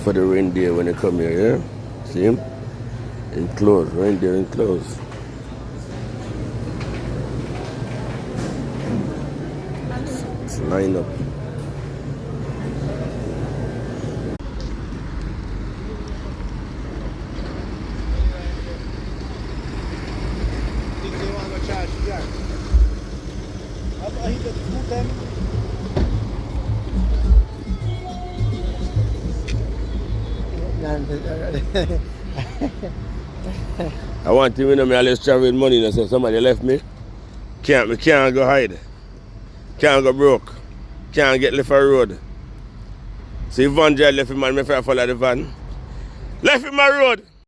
for the reindeer when they come here, yeah? See him? Enclosed, reindeer enclosed. It's lined up. I want to know me always travel with money, you know, so somebody left me. Can't go hide. Can't go broke. Can't get left a road. See van drive left him man, me follow the van. Left him my road.